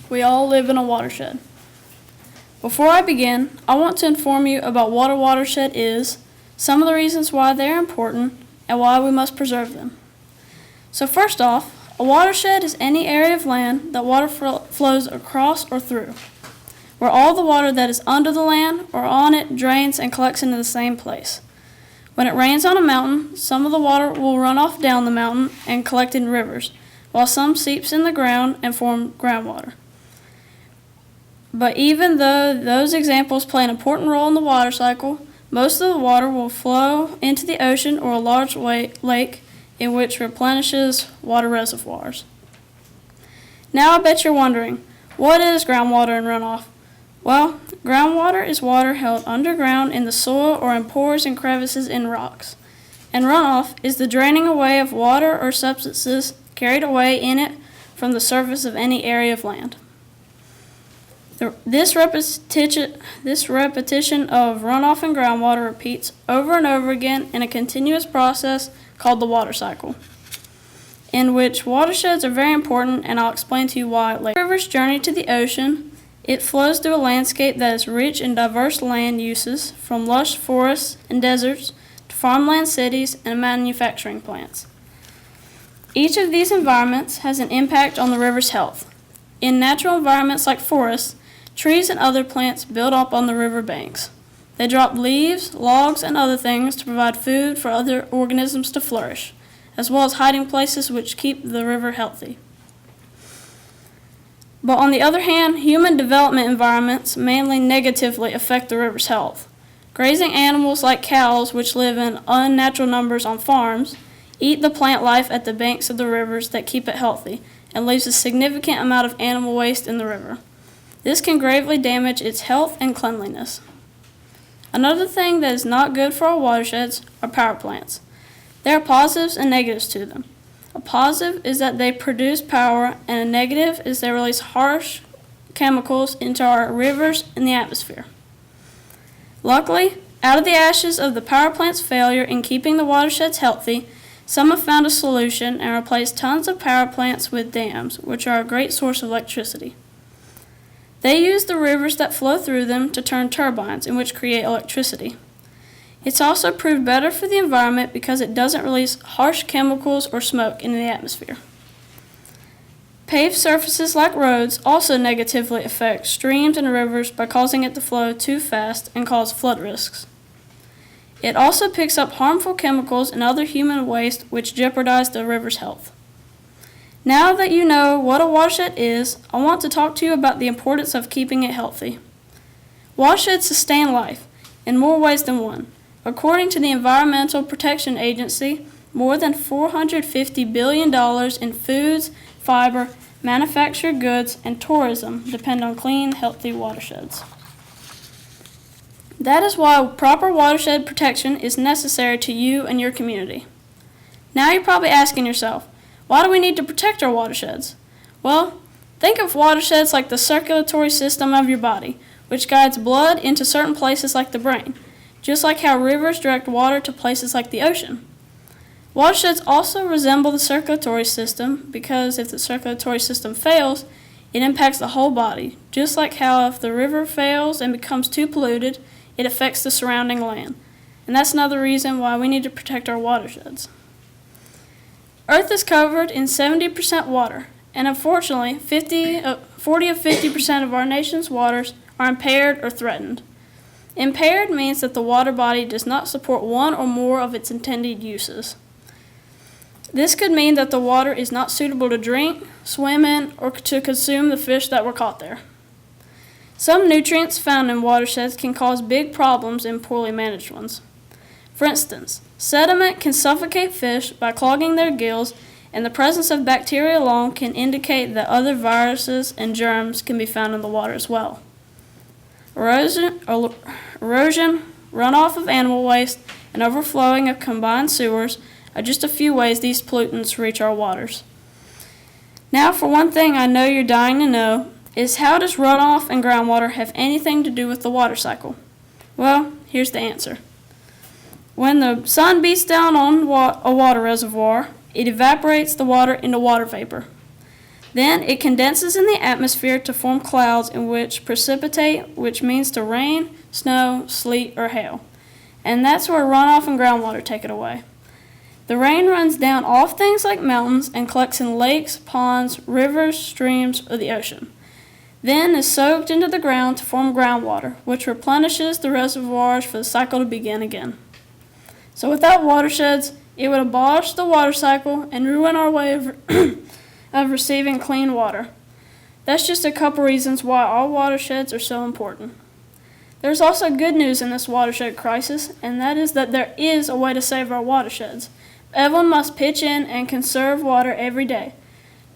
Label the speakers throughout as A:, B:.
A: We all live in a watershed. Before I begin, I want to inform you about what a watershed is, some of the reasons why they are important, and why we must preserve them. So first off, a watershed is any area of land that water flows across or through, where all the water that is under the land or on it drains and collects into the same place. When it rains on a mountain, some of the water will run off down the mountain and collect in rivers, while some seeps in the ground and form groundwater. But even though those examples play an important role in the water cycle, most of the water will flow into the ocean or a large lake in which replenishes water reservoirs. Now I bet you're wondering, what is groundwater and runoff? Well, groundwater is water held underground in the soil or in pores and crevices in rocks. And runoff is the draining away of water or substances carried away in it from the surface of any area of land. This repetition of runoff and groundwater repeats over and over again in a continuous process called the water cycle, in which watersheds are very important, and I'll explain to you why later. Rivers journey to the ocean. It flows through a landscape that is rich in diverse land uses, from lush forests and deserts to farmland cities and manufacturing plants. Each of these environments has an impact on the river's health. In natural environments like forests, trees and other plants build up on the river banks. They drop leaves, logs, and other things to provide food for other organisms to flourish, as well as hiding places which keep the river healthy. But on the other hand, human development environments mainly negatively affect the river's health. Grazing animals like cows, which live in unnatural numbers on farms, eat the plant life at the banks of the rivers that keep it healthy, and leaves a significant amount of animal waste in the river. This can gravely damage its health and cleanliness. Another thing that is not good for our watersheds are power plants. There are positives and negatives to them. A positive is that they produce power, and a negative is they release harsh chemicals into our rivers and the atmosphere. Luckily, out of the ashes of the power plant's failure in keeping the watersheds healthy, some have found a solution and replaced tons of power plants with dams, which are a great source of electricity. They use the rivers that flow through them to turn turbines, in which create electricity. It's also proved better for the environment because it doesn't release harsh chemicals or smoke into the atmosphere. Paved surfaces like roads also negatively affect streams and rivers by causing it to flow too fast and cause flood risks. It also picks up harmful chemicals and other human waste which jeopardize the river's health. Now that you know what a watershed is, I want to talk to you about the importance of keeping it healthy. Watersheds sustain life in more ways than one. According to the Environmental Protection Agency, more than $450 billion in foods, fiber, manufactured goods, and tourism depend on clean, healthy watersheds. That is why proper watershed protection is necessary to you and your community. Now you're probably asking yourself, why do we need to protect our watersheds? Well, think of watersheds like the circulatory system of your body, which guides blood into certain places like the brain, just like how rivers direct water to places like the ocean. Watersheds also resemble the circulatory system because if the circulatory system fails, it impacts the whole body, just like how if the river fails and becomes too polluted, it affects the surrounding land. And that's another reason why we need to protect our watersheds. Earth is covered in 70% water, and unfortunately, 40 to 50% of our nation's waters are impaired or threatened. Impaired means that the water body does not support one or more of its intended uses. This could mean that the water is not suitable to drink, swim in, or to consume the fish that were caught there. Some nutrients found in watersheds can cause big problems in poorly managed ones. For instance, sediment can suffocate fish by clogging their gills, and the presence of bacteria alone can indicate that other viruses and germs can be found in the water as well. Erosion, runoff of animal waste, and overflowing of combined sewers are just a few ways these pollutants reach our waters. Now, for one thing I know you're dying to know is how does runoff and groundwater have anything to do with the water cycle? Well, here's the answer. When the sun beats down on a water reservoir, it evaporates the water into water vapor. Then it condenses in the atmosphere to form clouds in which precipitate, which means to rain, snow, sleet, or hail. And that's where runoff and groundwater take it away. The rain runs down off things like mountains and collects in lakes, ponds, rivers, streams, or the ocean. Then is soaked into the ground to form groundwater, which replenishes the reservoirs for the cycle to begin again. So without watersheds, it would abolish the water cycle and ruin our way of receiving clean water. That's just a couple reasons why all watersheds are so important. There's also good news in this watershed crisis, and that is that there is a way to save our watersheds. Everyone must pitch in and conserve water every day.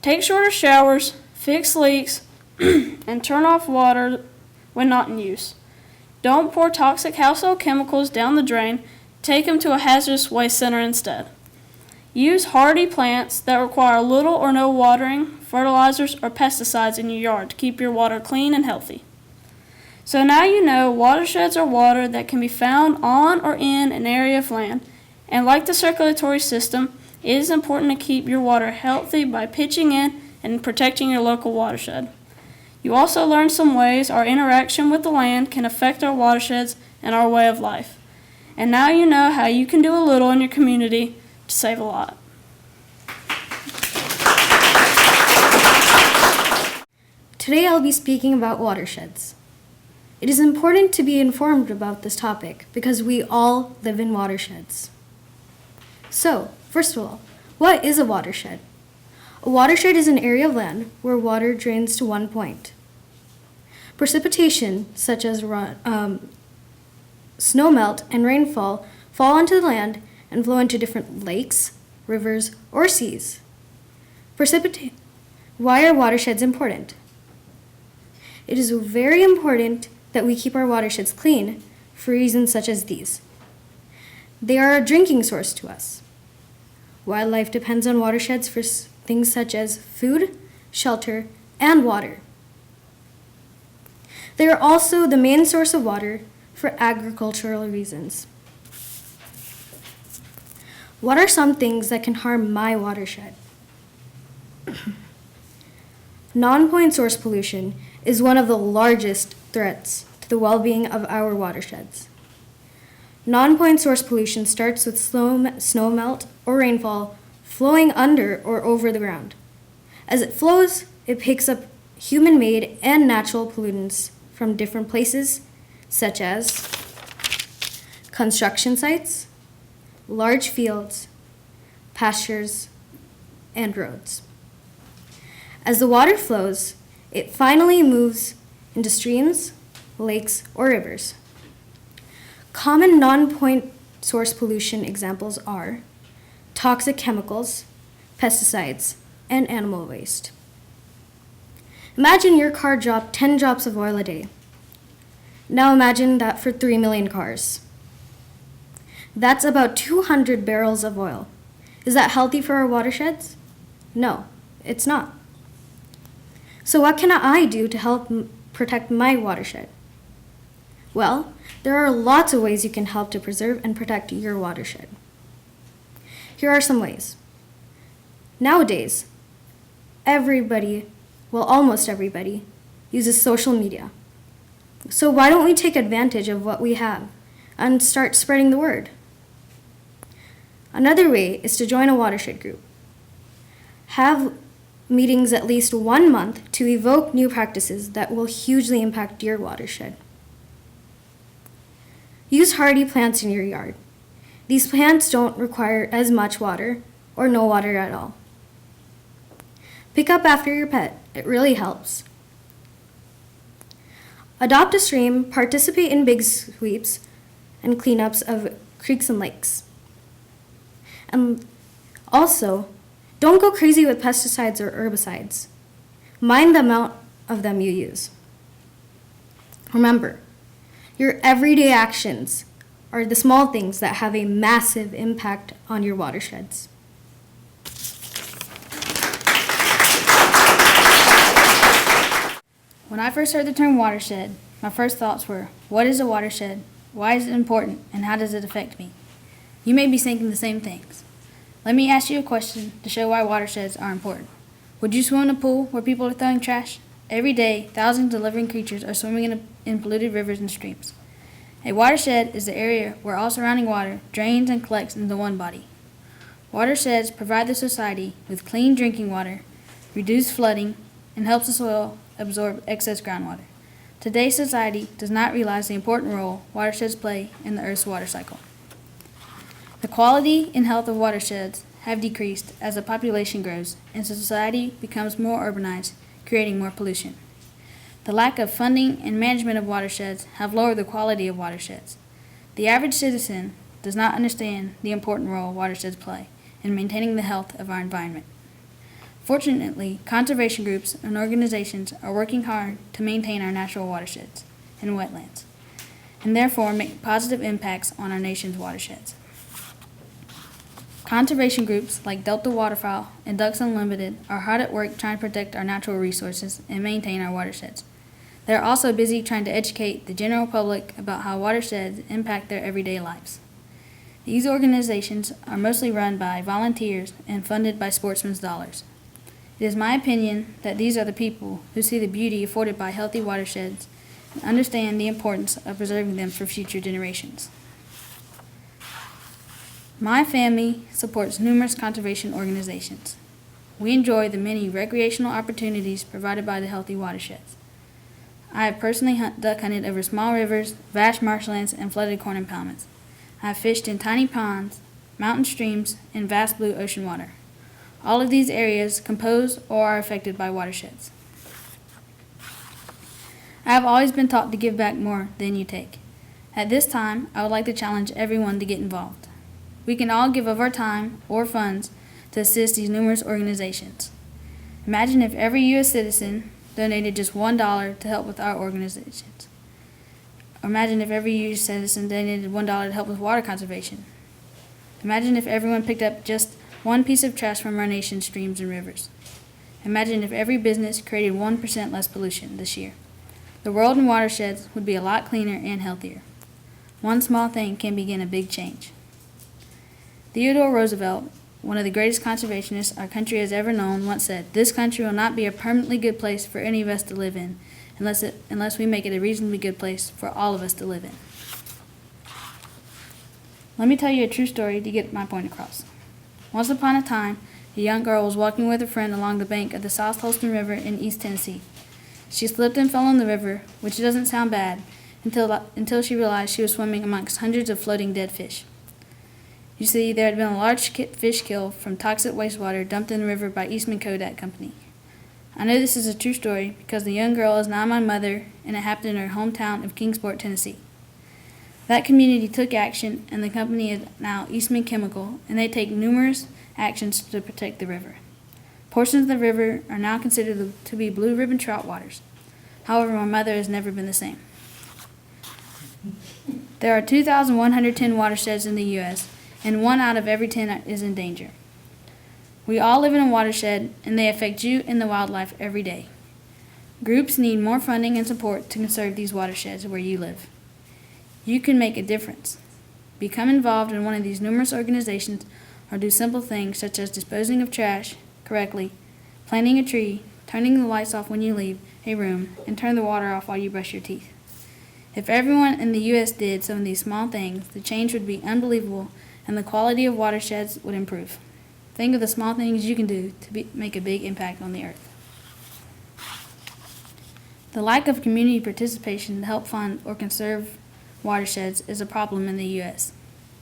A: Take shorter showers, fix leaks, and turn off water when not in use. Don't pour toxic household chemicals down the drain. Take them to a hazardous waste center instead. Use hardy plants that require little or no watering, fertilizers, or pesticides in your yard to keep your water clean and healthy. So now you know watersheds are water that can be found on or in an area of land. And like the circulatory system, it is important to keep your water healthy by pitching in and protecting your local watershed. You also learned some ways our interaction with the land can affect our watersheds and our way of life. And now you know how you can do a little in your community to save a lot.
B: Today I'll be speaking about watersheds. It is important to be informed about this topic because we all live in watersheds. So, first of all, what is a watershed? A watershed is an area of land where water drains to one point. Precipitation, such as snowmelt and rainfall, fall onto the land and flow into different lakes, rivers, or seas. Why are watersheds important? It is very important that we keep our watersheds clean for reasons such as these. They are a drinking source to us. Wildlife depends on watersheds for things such as food, shelter, and water. They are also the main source of water for agricultural reasons. What are some things that can harm my watershed? Nonpoint source pollution is one of the largest threats to the well-being of our watersheds. Nonpoint source pollution starts with snowmelt or rainfall flowing under or over the ground. As it flows, it picks up human-made and natural pollutants from different places, such as construction sites, large fields, pastures, and roads. As the water flows, it finally moves into streams, lakes, or rivers. Common non-point source pollution examples are toxic chemicals, pesticides, and animal waste. Imagine your car dropped 10 drops of oil a day. Now imagine that for 3 million cars. That's about 200 barrels of oil. Is that healthy for our watersheds? No, it's not. So what can I do to help protect my watershed? Well, there are lots of ways you can help to preserve and protect your watershed. Here are some ways. Nowadays, almost everybody, uses social media. So why don't we take advantage of what we have and start spreading the word? Another way is to join a watershed group. Have meetings at least 1 month to evoke new practices that will hugely impact your watershed. Use hardy plants in your yard. These plants don't require as much water or no water at all. Pick up after your pet. It really helps. Adopt a stream, participate in big sweeps and cleanups of creeks and lakes. And also, don't go crazy with pesticides or herbicides. Mind the amount of them you use. Remember, your everyday actions are the small things that have a massive impact on your watersheds.
C: When I first heard the term watershed, my first thoughts were, what is a watershed? Why is it important? And how does it affect me? You may be thinking the same things. Let me ask you a question to show why watersheds are important. Would you swim in a pool where people are throwing trash? Every day, thousands of living creatures are swimming in polluted rivers and streams. A watershed is the area where all surrounding water drains and collects into one body. Watersheds provide the society with clean drinking water, reduce flooding, and helps the soil absorb excess groundwater. Today's society does not realize the important role watersheds play in the Earth's water cycle. The quality and health of watersheds have decreased as the population grows and society becomes more urbanized, creating more pollution. The lack of funding and management of watersheds have lowered the quality of watersheds. The average citizen does not understand the important role watersheds play in maintaining the health of our environment. Fortunately, conservation groups and organizations are working hard to maintain our natural watersheds and wetlands, and therefore make positive impacts on our nation's watersheds. Conservation groups like Delta Waterfowl and Ducks Unlimited are hard at work trying to protect our natural resources and maintain our watersheds. They are also busy trying to educate the general public about how watersheds impact their everyday lives. These organizations are mostly run by volunteers and funded by sportsmen's dollars. It is my opinion that these are the people who see the beauty afforded by healthy watersheds and understand the importance of preserving them for future generations. My family supports numerous conservation organizations. We enjoy the many recreational opportunities provided by the healthy watersheds. I have personally duck hunted over small rivers, vast marshlands, and flooded corn impoundments. I have fished in tiny ponds, mountain streams, and vast blue ocean water. All of these areas compose or are affected by watersheds. I have always been taught to give back more than you take. At this time, I would like to challenge everyone to get involved. We can all give of our time or funds to assist these numerous organizations. Imagine if every U.S. citizen donated just $1 to help with our organizations. Or imagine if every U.S. citizen donated $1 to help with water conservation. Imagine if everyone picked up just one piece of trash from our nation's streams and rivers. Imagine if every business created 1% less pollution this year. The world and watersheds would be a lot cleaner and healthier. One small thing can begin a big change. Theodore Roosevelt, one of the greatest conservationists our country has ever known, once said, "This country will not be a permanently good place for any of us to live in unless we make it a reasonably good place for all of us to live in." Let me tell you a true story to get my point across. Once upon a time, a young girl was walking with a friend along the bank of the South Holston River in East Tennessee. She slipped and fell in the river, which doesn't sound bad, until she realized she was swimming amongst hundreds of floating dead fish. You see, there had been a large fish kill from toxic wastewater dumped in the river by Eastman Kodak Company. I know this is a true story because the young girl is now my mother, and it happened in her hometown of Kingsport, Tennessee. That community took action, and the company is now Eastman Chemical, and they take numerous actions to protect the river. Portions of the river are now considered to be blue ribbon trout waters. However, my mother has never been the same. There are 2,110 watersheds in the U.S., and 1 out of every 10 is in danger. We all live in a watershed, and they affect you and the wildlife every day. Groups need more funding and support to conserve these watersheds where you live. You can make a difference. Become involved in one of these numerous organizations or do simple things such as disposing of trash correctly, planting a tree, turning the lights off when you leave a room, and turn the water off while you brush your teeth. If everyone in the U.S. did some of these small things, the change would be unbelievable and the quality of watersheds would improve. Think of the small things you can do to make a big impact on the earth. The lack of community participation to help fund or conserve watersheds is a problem in the U.S.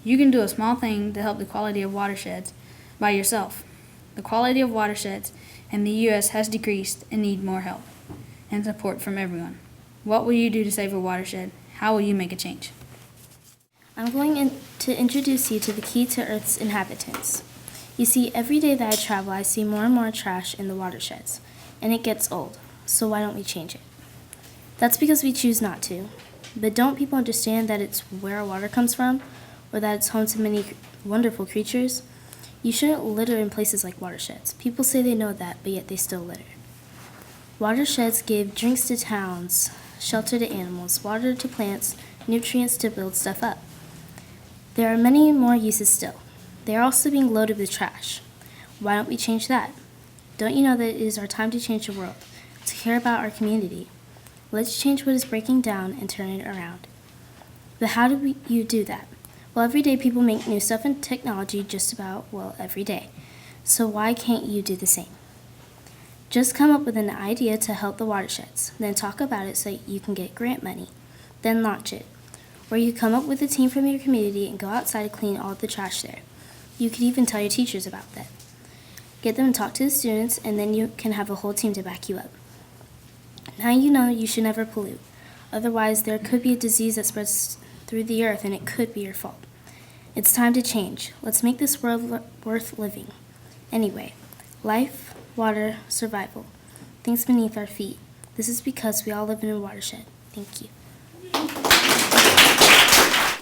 C: You can do a small thing to help the quality of watersheds by yourself. The quality of watersheds in the U.S. has decreased and need more help and support from everyone. What will you do to save a watershed? How will you make a change?
D: I'm going to introduce you to the key to Earth's inhabitants. You see, every day that I travel, I see more and more trash in the watersheds, and it gets old, so why don't we change it? That's because we choose not to. But don't people understand that it's where our water comes from, or that it's home to many wonderful creatures? You shouldn't litter in places like watersheds. People say they know that, but yet they still litter. Watersheds give drinks to towns, shelter to animals, water to plants, nutrients to build stuff up. There are many more uses still. They are also being loaded with trash. Why don't we change that? Don't you know that it is our time to change the world, to care about our community? Let's change what is breaking down and turn it around. But how do you do that? Well, every day people make new stuff in technology just about, well, every day. So why can't you do the same? Just come up with an idea to help the watersheds, then talk about it so you can get grant money, then launch it. Or you come up with a team from your community and go outside to clean all the trash there. You could even tell your teachers about that. Get them to talk to the students, and then you can have a whole team to back you up. Now you know you should never pollute. Otherwise, there could be a disease that spreads through the earth, and it could be your fault. It's time to change. Let's make this world worth living. Anyway, life, water, survival. Things beneath our feet. This is because we all live in a watershed. Thank you.